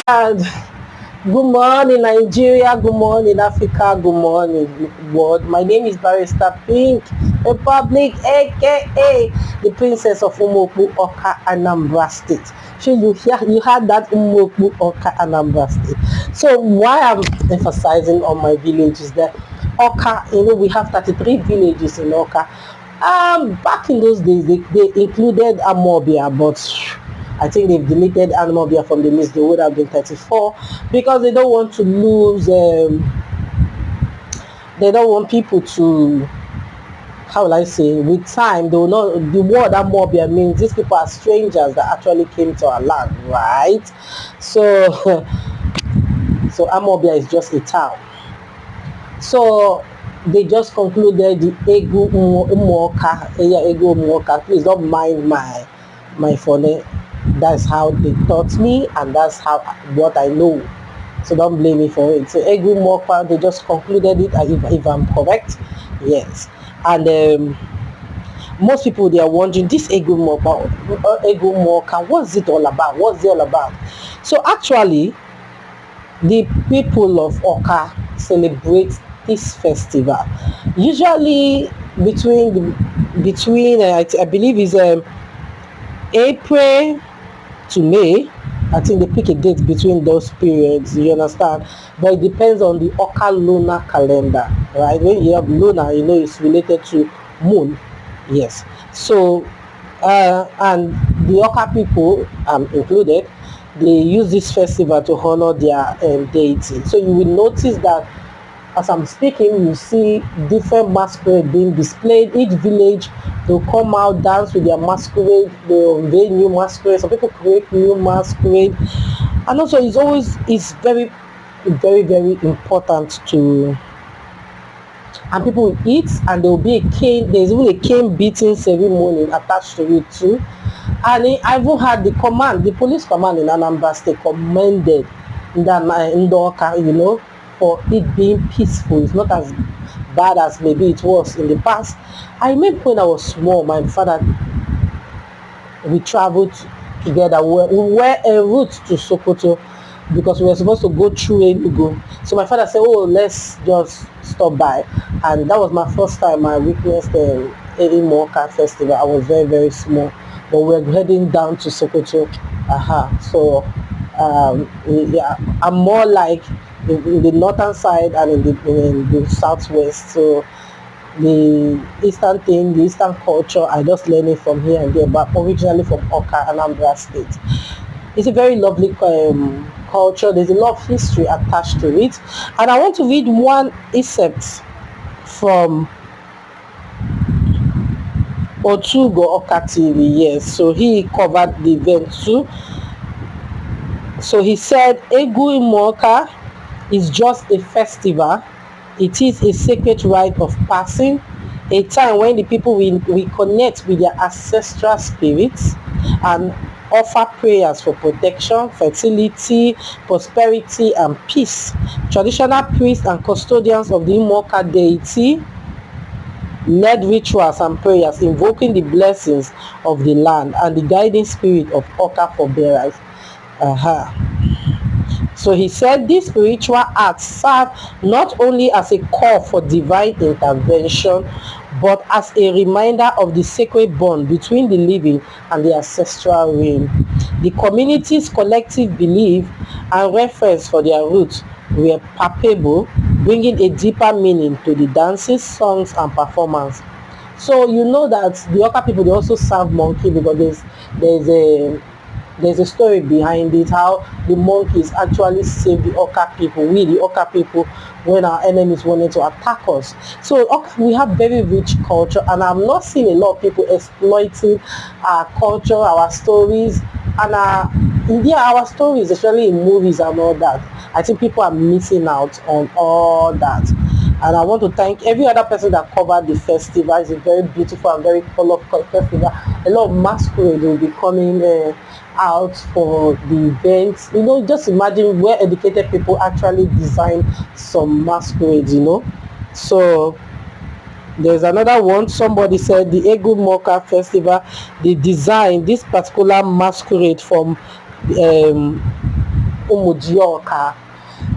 And good morning, Nigeria. Good morning, Africa. Good morning, world. My name is Barrister Pink Republic, aka the Princess of Imoka2 Anambra State. So you had that Imoka2 Anambra State. So why I'm emphasizing on my village is that Oka, we have 33 villages in Oka. Back in those days, they included Amobia, but I think they've deleted Amobia from the list. They would have been 34 because they don't want to lose. They don't want people to. How will I say? With time, they will not. The word Amobia means these people are strangers that actually came to our land, right? So, so Amobia is just a town. So they just concluded the Egwu Imoka. Please don't mind my phone. That's how they taught me, and that's how what I know. So don't blame me for it. So Egwu Imoka, they just concluded it. If I'm correct, yes. And most people, they are wondering, this Egwu Imoka, what's it all about? What's it all about? So actually, the people of Oka celebrate this festival usually between I believe is April to May. I think they pick a date between those periods, you understand? But it depends on the Oka lunar calendar, right? When you have lunar, it's related to moon. Yes. So and the Oka people, included, they use this festival to honor their deity. So you will notice that as I'm speaking, you see different masquerade being displayed. Each village, they'll come out, dance with their masquerade, they'll unveil new masquerade. Some people create new masquerade. And also it's very, very, very important to, and people will eat, and there will be a cane, there's even a cane beating ceremony attached to it too. And I even had the police command in Anambra State commended Ndoka, for it being peaceful. It's not as bad as maybe it was in the past. I remember when I was small, my father, we traveled together. We were en route to Sokoto because we were supposed to go through Enugu. So my father said, "Oh, let's just stop by," and that was my first time I witnessed the Imoka festival. I was very, very small, but we were heading down to Sokoto. So yeah, I'm more like in the northern side and in the southwest. So the eastern culture, I just learn it from here and there, but originally from Oka, Anambra State. It's a very lovely culture. There's a lot of history attached to it. And I want to read one excerpt from Otugo Oka TV. Yes, so he covered the event too. So he said, Egwu Imoka is just a festival. It is a sacred rite of passing, a time when the people will connect with their ancestral spirits and offer prayers for protection, fertility, prosperity, and peace. Traditional priests and custodians of the Imoka deity led rituals and prayers invoking the blessings of the land and the guiding spirit of Oka forbearers. So he said these spiritual acts serve not only as a call for divine intervention, but as a reminder of the sacred bond between the living and the ancestral realm. The community's collective belief and reference for their roots were palpable, bringing a deeper meaning to the dances, songs, and performance. So you know that the Oka people, they also serve monkey because there's a story behind it, how the monkeys actually saved the Oka people, the Oka people, when our enemies wanted to attack us. So we have very rich culture, and I'm not seeing a lot of people exploiting our culture, our stories, and our stories, especially in movies and all that. I think people are missing out on all that. And I want to thank every other person that covered the festival. It's a very beautiful and very colorful festival. A lot of masquerade will be coming out for the events. Just imagine where educated people actually design some masquerades, So there's another one. Somebody said the Egwu Imoka festival, they designed this particular masquerade from Umudioka.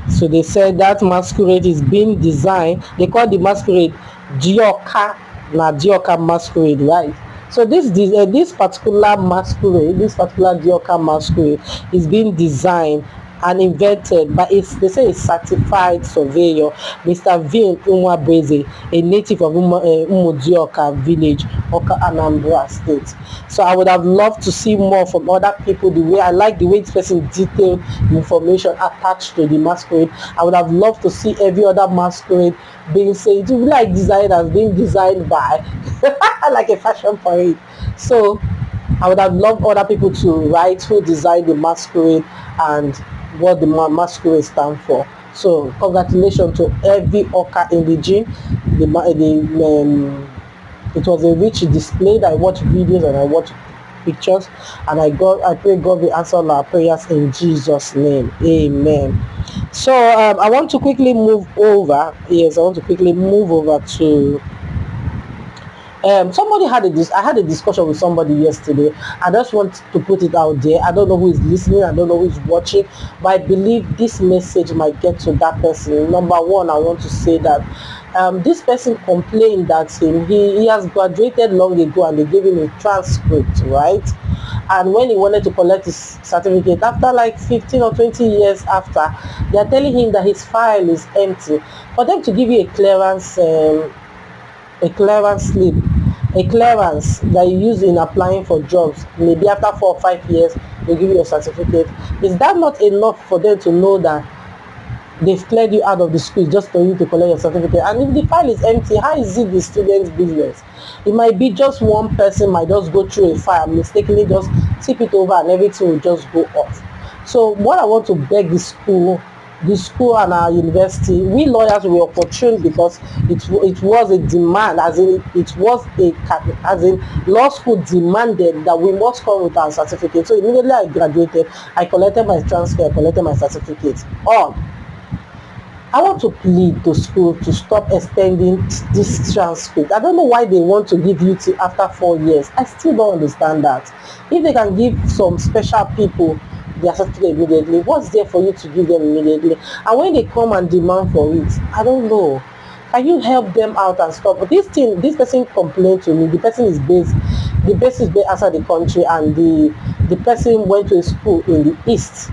So they said that masquerade is being designed. They call the masquerade Dioka, na Dioka masquerade, right? So this particular masquerade, this particular Dioka masquerade is being designed and invented by they say a certified surveyor, Mr. Vin Umwabweze, a native of Umudioka village, Oka, Anambra State. So I would have loved to see more from other people. The way I like the way this person detailed information attached to the masquerade. I would have loved to see every other masquerade being said to be like designers being designed by like a fashion parade. So I would have loved other people to write who designed the masquerade and what the masquerade stand for. So congratulations to every Oka indigene. It was a rich display. I watched videos and I watched pictures, and I pray God will answer our prayers in Jesus' name. Amen. So I want to quickly move over. Yes, I want to quickly move over to somebody I had a discussion with somebody yesterday. I just want to put it out there. I don't know who is listening, I don't know who is watching, but I believe this message might get to that person. Number one, I want to say that this person complained that he has graduated long ago and they gave him a transcript, right? And when he wanted to collect his certificate, after like 15 or 20 years after, they are telling him that his file is empty. For them to give you a clearance slip, a clearance that you use in applying for jobs, maybe after 4 or 5 years they give you a certificate. Is that not enough for them to know that they've cleared you out of the school just for you to collect your certificate? And if the file is empty, how is it the student's business? It might be just one person might just go through a file, mistakenly just tip it over, and everything will just go off. So what I want to beg the school and our university, we lawyers were opportune because it was a demand, as in law school demanded that we must come with our certificate. So immediately I graduated, I collected my transfer, I collected my certificate. I want to plead to school to stop extending this transcript. I don't know why they want to give you till after 4 years. I still don't understand that. If they can give some special people their certificate immediately, what's there for you to give them immediately? And when they come and demand for it, I don't know. Can you help them out and stop? But this person complained to me. The person is based outside the country, and the person went to a school in the east.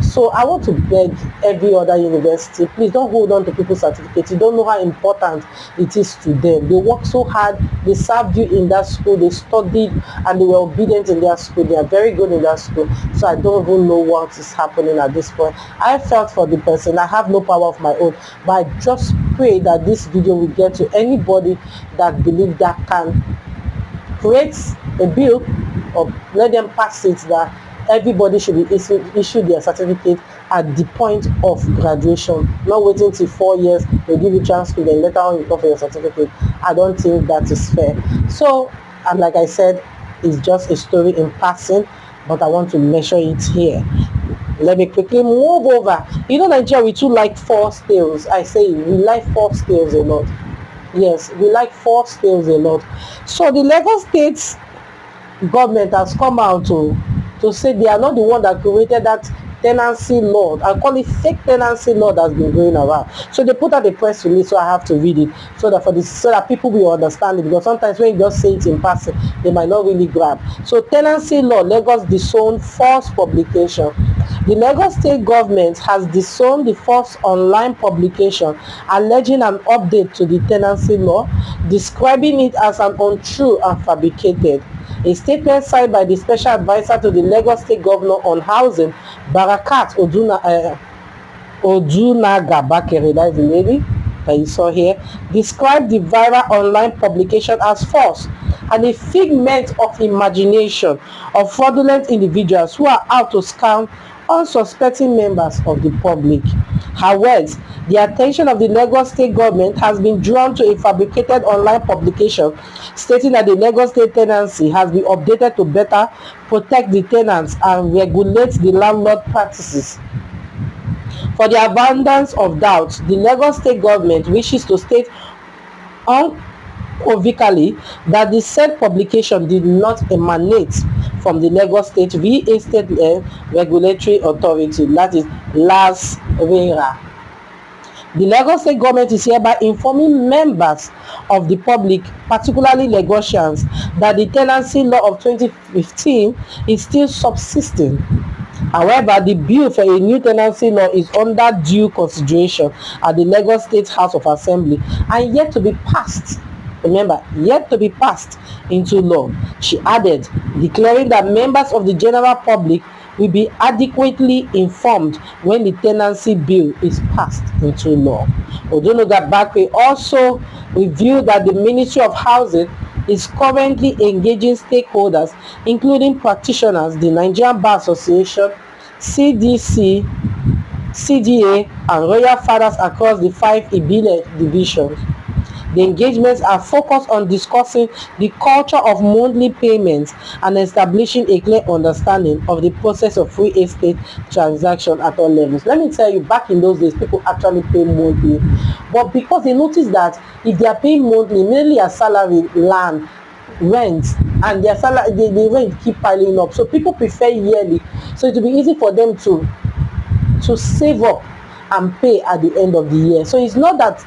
So I want to beg every other university, please don't hold on to people's certificates. You don't know how important it is to them. They work so hard, they served you in that school, they studied and they were obedient in their school, they are very good in that school. So I don't even know what is happening at this point. I felt for the person. I have no power of my own, but I just pray that this video will get to anybody that believes that can create a bill or let them pass it that everybody should be issued their certificate at the point of graduation, not waiting till 4 years, they give you transcript and later on you come for your certificate. I don't think that is fair. So, and like I said, it's just a story in passing, but I want to measure it here. Let me quickly move over. You know, Nigeria, we too like false tales. I say we like false tales a lot. Yes, we like false tales a lot. So the Lagos State government has come out to say they are not the one that created that tenancy law. I call it fake tenancy law that's been going around. So they put out a press release, so I have to read it so that people will understand it, because sometimes when you just say it in passing, they might not really grab. So tenancy law, Lagos disowned false publication. The Lagos State government has disowned the false online publication alleging an update to the tenancy law, describing it as an untrue and fabricated. A statement signed by the special advisor to the Lagos State Governor on Housing, Barakat Odunaga Bakere, that is the lady that you saw here, described the viral online publication as false and a figment of imagination of fraudulent individuals who are out to scam unsuspecting members of the public. However, the attention of the Lagos State government has been drawn to a fabricated online publication stating that the Lagos State Tenancy has been updated to better protect the tenants and regulate the landlord practices. For the abundance of doubt, the Lagos State government wishes to state unequivocally that the said publication did not emanate from the Lagos State Real Estate Regulatory Authority, that is LASRERA. The Lagos State government is hereby informing members of the public, particularly Lagosians, that the Tenancy Law of 2015 is still subsisting. However, the bill for a new tenancy law is under due consideration at the Lagos State House of Assembly and yet to be passed. Remember, yet to be passed into law. She added, declaring that members of the general public will be adequately informed when the tenancy bill is passed into law. Odunoga Bakre also revealed that the Ministry of Housing is currently engaging stakeholders, including practitioners, the Nigerian Bar Association, CDC, CDA, and Royal Fathers across the 5 Ibile divisions. The engagements are focused on discussing the culture of monthly payments and establishing a clear understanding of the process of real estate transaction at all levels. Let me tell you, back in those days, people actually pay monthly. But because they noticed that if they are paying monthly, mainly a salary, land, rent, and their salary, the rent keep piling up. So people prefer yearly. So it will be easy for them to save up and pay at the end of the year. So it's not that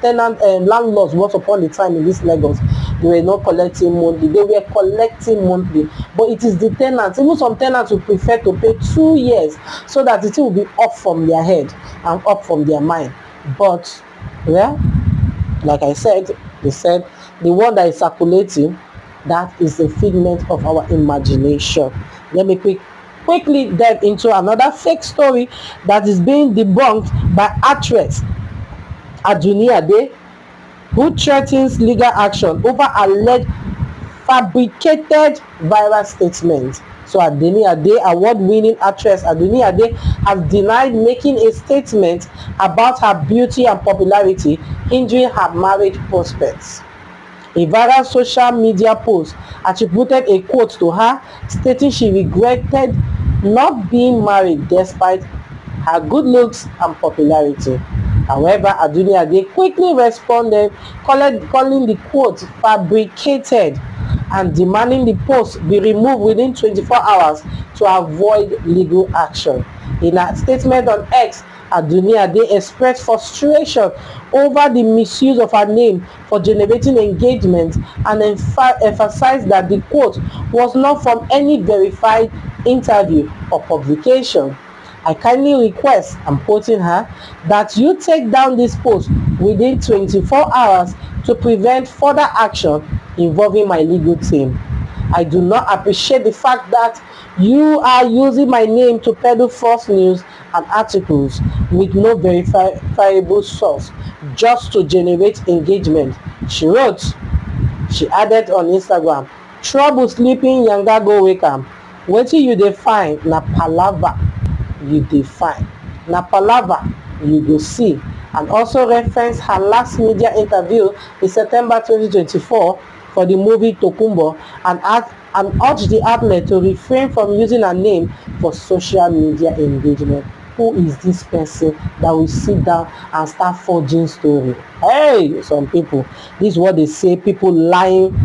landlords once upon a time in this Lagos, they were not collecting monthly. They were collecting monthly, but it is the tenants. Even some tenants will prefer to pay 2 years so that it will be off from their head and up from their mind. But well, like I said, they said the one that is circulating, that is a figment of our imagination. Let me quickly dive into another fake story that is being debunked by actress Adunni, who threatens legal action over alleged fabricated viral statement. So Adunni, award-winning actress Adunni, has denied making a statement about her beauty and popularity hindering her marriage prospects. A viral social media post attributed a quote to her, stating she regretted not being married despite her good looks and popularity. However, Adunni quickly responded, calling the quote fabricated and demanding the post be removed within 24 hours to avoid legal action. In a statement on X, Adunni expressed frustration over the misuse of her name for generating engagement and emphasized that the quote was not from any verified interview or publication. I kindly request, I'm quoting her, that you take down this post within 24 hours to prevent further action involving my legal team. I do not appreciate the fact that you are using my name to peddle false news and articles with no verifiable source just to generate engagement, she wrote. She added on Instagram, trouble sleeping yanga go wake am. Wetin you dey find na palava you dey find. Na palava you go see. And also referenced her last media interview in September 2024 for the movie Tokumbo and urged the outlet to refrain from using her name for social media engagement. Who is this person that will sit down and start forging story? Hey, some people, this is what they say, people lying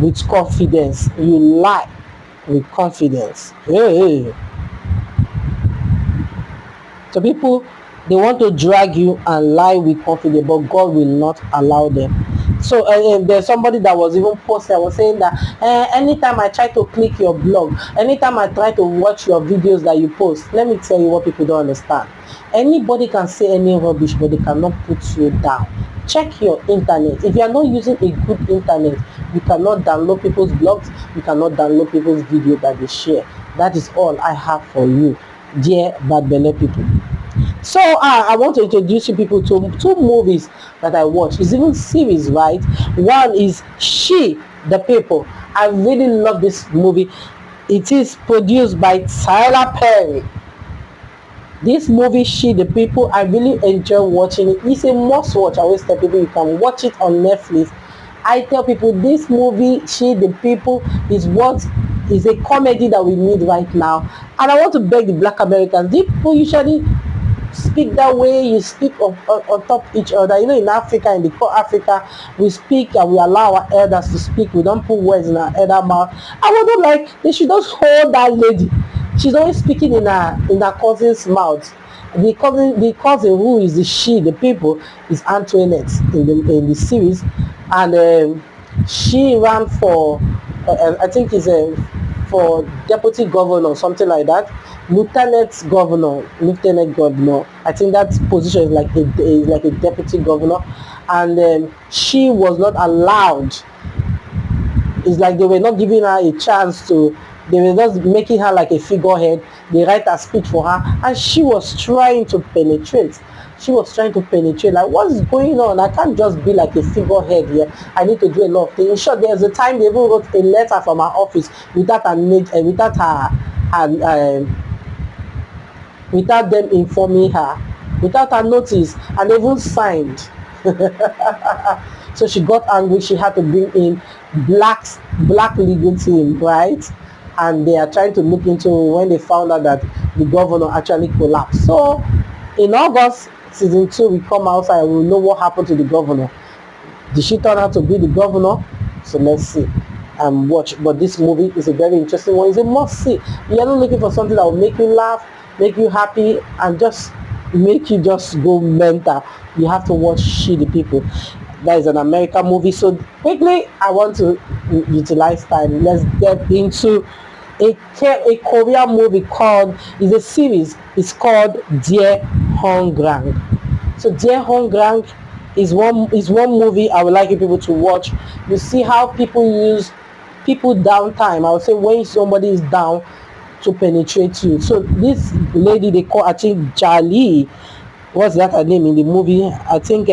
with confidence. You lie with confidence. Hey. So people, they want to drag you and lie with confidence, but God will not allow them. So there's somebody that was even posted, I was saying that anytime I try to click your blog, anytime I try to watch your videos that you post, let me tell you what people don't understand. Anybody can say any rubbish, but they cannot put you down. Check your internet. If you are not using a good internet, you cannot download people's blogs, you cannot download people's videos that they share. That is all I have for you, dear Bad Belle people. So I want to introduce you people to 2 movies that I watch. It's even series, right? One is She, the People. I really love this movie. It is produced by Tyler Perry. This movie, She, the People, I really enjoy watching it. It's a must watch. I always tell people you can watch it on Netflix. I tell people this movie, She, the People, is a comedy that we need right now. And I want to beg the Black Americans. People usually speak that way, you speak on top each other. You know, in Africa, in the core Africa, we speak and we allow our elders to speak. We don't put words in our elder mouth. I wasn't like, they should just hold that lady. She's always speaking in her cousin's mouth. The cousin who is the people is Antoinette in the series, and she ran for I think is for deputy governor or something like that, lieutenant governor. I think that position is like a deputy governor, and she was not allowed. It's like they were not giving her a chance to. They were just making her like a figurehead. They write a speech for her, and she was trying to penetrate. Like, what is going on? I can't just be like a figurehead here. I need to do a lot of things. In short, there's a time they even wrote a letter from her office without without them informing her, without her notice, and they even signed. So she got angry. She had to bring in black legal team, right? And they are trying to look into when they found out that the governor actually collapsed. So in August, season 2 will come outside and we'll know what happened to the governor. Did she turn out to be the governor? So let's see and watch. But this movie is a very interesting one. It's a must see. You're not looking for something that will make you laugh, make you happy, and just make you just go mental. You have to watch She the People. That is an American movie. So quickly, I want to utilize time. Let's get into a Korean movie called, is a series. It's called Dear Hongrang. So Dear Hongrang is one movie I would like you people to watch. You see how people use people downtime. I would say when somebody is down to penetrate you. So this lady they call, I think, Jali. What's that her name in the movie? I think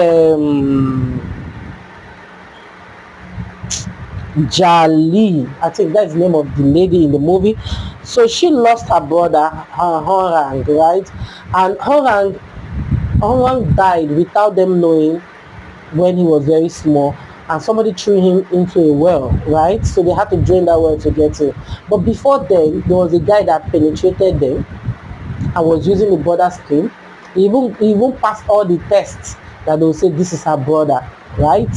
Jali. I think that's the name of the lady in the movie. So she lost her brother, Horang, right? And Horang died without them knowing when he was very small, and somebody threw him into a well, right? So they had to drain that well to get him. But before then, there was a guy that penetrated them and was using the brother's skin. He even passed all the tests that they would say this is her brother, right?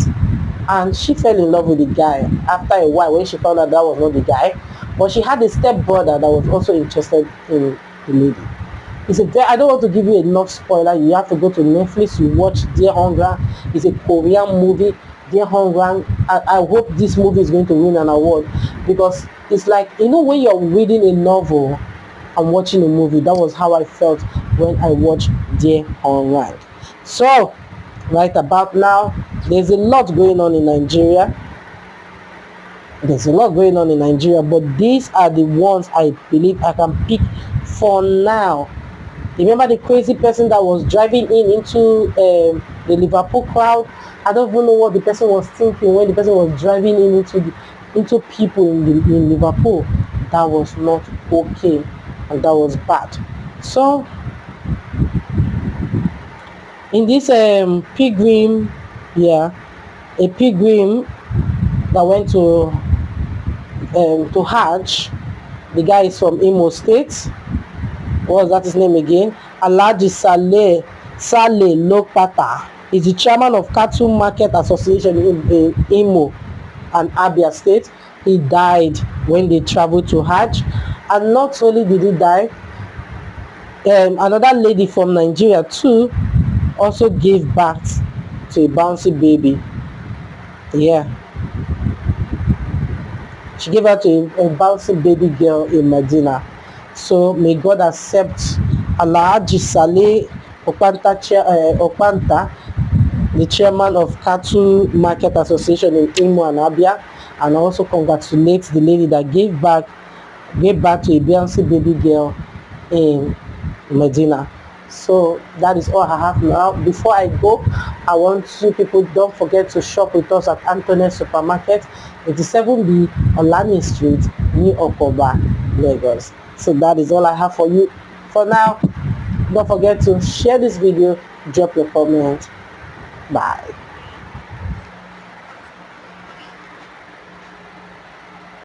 And she fell in love with the guy after a while when she found out that was not the guy. But she had a step brother that was also interested in the lady. I don't want to give you enough spoiler. You have to go to Netflix. You watch Dear Hongrang. It's a Korean movie. Dear Hongrang. I hope this movie is going to win an award, because it's like, you know, when you're reading a novel and watching a movie. That was how I felt when I watched Dear Hongrang. So right about now, there's a lot going on in Nigeria. But these are the ones I believe I can pick for now. Remember the crazy person that was driving into the Liverpool crowd? I don't even know what the person was thinking when the person was driving into people in Liverpool. That was not okay, and that was bad. So in this pilgrim, a pilgrim that went to Hajj. The guy is from Imo State. What was that his name again? Alhaji Saleh Lokpata is the chairman of Cattle Market Association in Imo and Abia State. He died when they traveled to Hajj. And not only did he die, another lady from Nigeria too also gave birth to a bouncy baby. She gave birth to a bouncy baby girl in Medina. So may God accept Alhaji Saleh Okpanta, the chairman of Cattle Market Association in Imo and Abia, and also congratulate the lady that gave birth to a bouncy baby girl in Medina. So that is all I have now. Before I go, I want you people, don't forget to shop with us at Anthony Supermarket, 87B Olani Street, New Okoba, Lagos. So that is all I have for you for now. Don't forget to share this video, drop your comment. Bye.